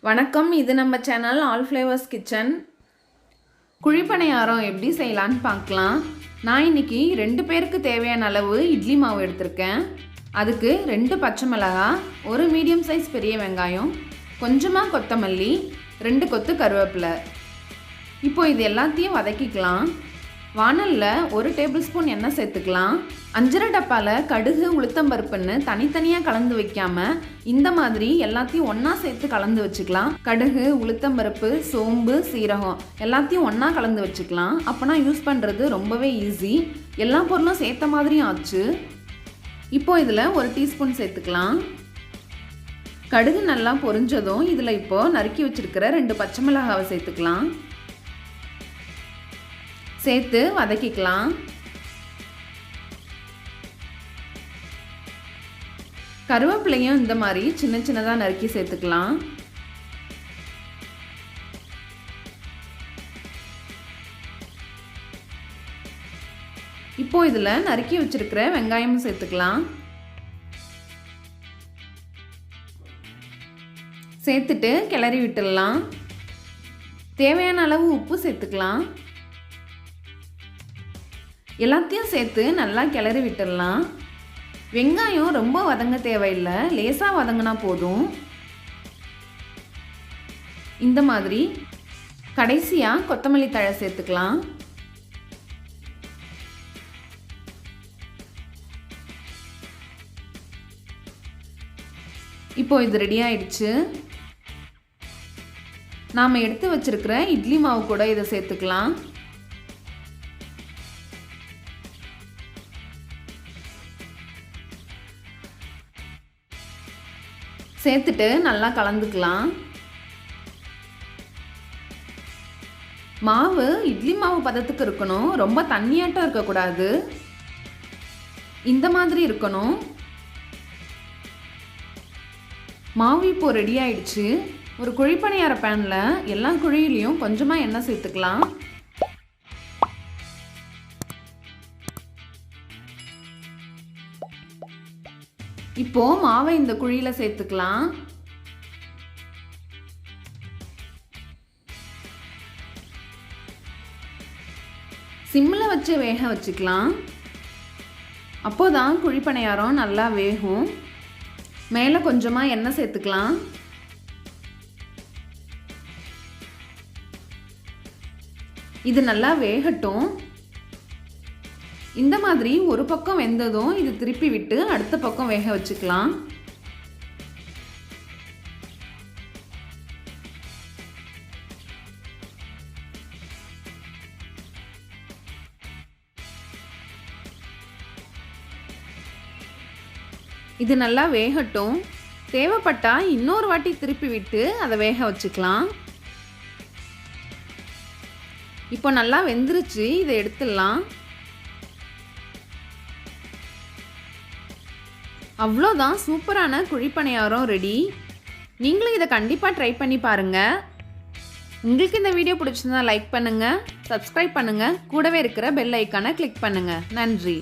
வணக்கம், இது நம்ம சேனல் ஆல் ஃப்ளேவர்ஸ் கிச்சன். குழி பணியாரம் எப்படி செய்யலான்னு பார்க்கலாம். நான் இன்னைக்கு 2 பேருக்கு தேவையான அளவு இட்லி மாவு எடுத்திருக்கேன். அதுக்கு 2 பச்சை மிளகாய், ஒரு மீடியம் சைஸ் பெரிய வெங்காயம், கொஞ்சமாக கொத்தமல்லி, 2 கொத்து கருவேப்பிலை. இப்போ இது எல்லாத்தையும் வதக்கிக்கலாம். வானலில் 1 டேபிள் ஸ்பூன் எண்ணெய் சேர்த்துக்கலாம். 5 டப்பாவில் கடுகு உளுத்தம்பருப்புன்னு தனித்தனியாக கலந்து வைக்காமல் இந்த மாதிரி எல்லாத்தையும் ஒன்றா சேர்த்து கலந்து வச்சுக்கலாம். கடுகு, உளுத்தம்பருப்பு, சோம்பு, சீரகம் எல்லாத்தையும் ஒன்றா கலந்து வச்சுக்கலாம். அப்போனா யூஸ் பண்ணுறது ரொம்பவே ஈஸி. எல்லா பொருளும் சேர்த்த மாதிரியும் ஆச்சு. இப்போ இதில் 1 டீஸ்பூன் சேர்த்துக்கலாம். கடுகு நல்லா பொரிஞ்சதும் இதில் இப்போது நறுக்கி வச்சுருக்கிற 2 பச்சை மிளகாவை சேர்த்துக்கலாம். சேர்த்து வதக்கிக்கலாம். கருவேப்பிலையும் இந்த மாதிரி சின்ன சின்னதாக நறுக்கி சேர்த்துக்கலாம். இப்போ இதில் நறுக்கி வச்சிருக்கிற வெங்காயமும் சேர்த்துக்கலாம். சேர்த்துட்டு கிளறி விட்டுடலாம். தேவையான அளவு உப்பு சேர்த்துக்கலாம். எல்லாத்தையும் சேர்த்து நல்லா கிளறி விட்டுடலாம். வெங்காயம் ரொம்ப வதங்க தேவையில்லை, லேசாக வதங்கினா போதும். இந்த மாதிரி கடைசியாக கொத்தமல்லி தழை சேர்த்துக்கலாம். இப்போ இது ரெடி ஆயிடுச்சு. நாம் எடுத்து வச்சிருக்கிற இட்லி மாவு கூட இதை சேர்த்துக்கலாம். சேர்த்துட்டு நல்லா கலந்துக்கலாம். மாவு இட்லி மாவு பதத்துக்கு இருக்கணும், ரொம்ப தண்ணியாட்டம் இருக்கக்கூடாது. இந்த மாதிரி இருக்கணும். மாவு இப்போ ரெடி ஆயிடுச்சு. ஒரு குழி பணியார பேனில் எல்லா குழியிலையும் கொஞ்சமாக எண்ணெய் சேர்த்துக்கலாம். இப்போ மாவை இந்த குழியில சேர்த்துக்கலாம். சிம்மில் வச்சு வேக வச்சுக்கலாம். அப்போதான் குழி பணியாரம் நல்லா வேகும். மேலே கொஞ்சமாக எண்ணெய் சேர்த்துக்கலாம். இது நல்லா வேகட்டும். இந்த மாதிரி ஒரு பக்கம் வெந்ததும் இது திருப்பி விட்டு அடுத்த பக்கம் வேக வச்சுக்கலாம். இது நல்லா வேகட்டும். தேவைப்பட்டா இன்னொரு வாட்டி திருப்பி விட்டு அதை வேக வச்சுக்கலாம். இப்போ நல்லா வெந்துருச்சு. இதை எடுத்துடலாம். அவ்வளோதான், சூப்பரான குழி பணியாரம் ரெடி. நீங்களும் இதை கண்டிப்பாக ட்ரை பண்ணி பாருங்கள். உங்களுக்கு இந்த வீடியோ பிடிச்சிருந்தா லைக் பண்ணுங்கள், சப்ஸ்கிரைப் பண்ணுங்கள், கூடவே இருக்கிற பெல் ஐக்கானை கிளிக் பண்ணுங்கள். நன்றி.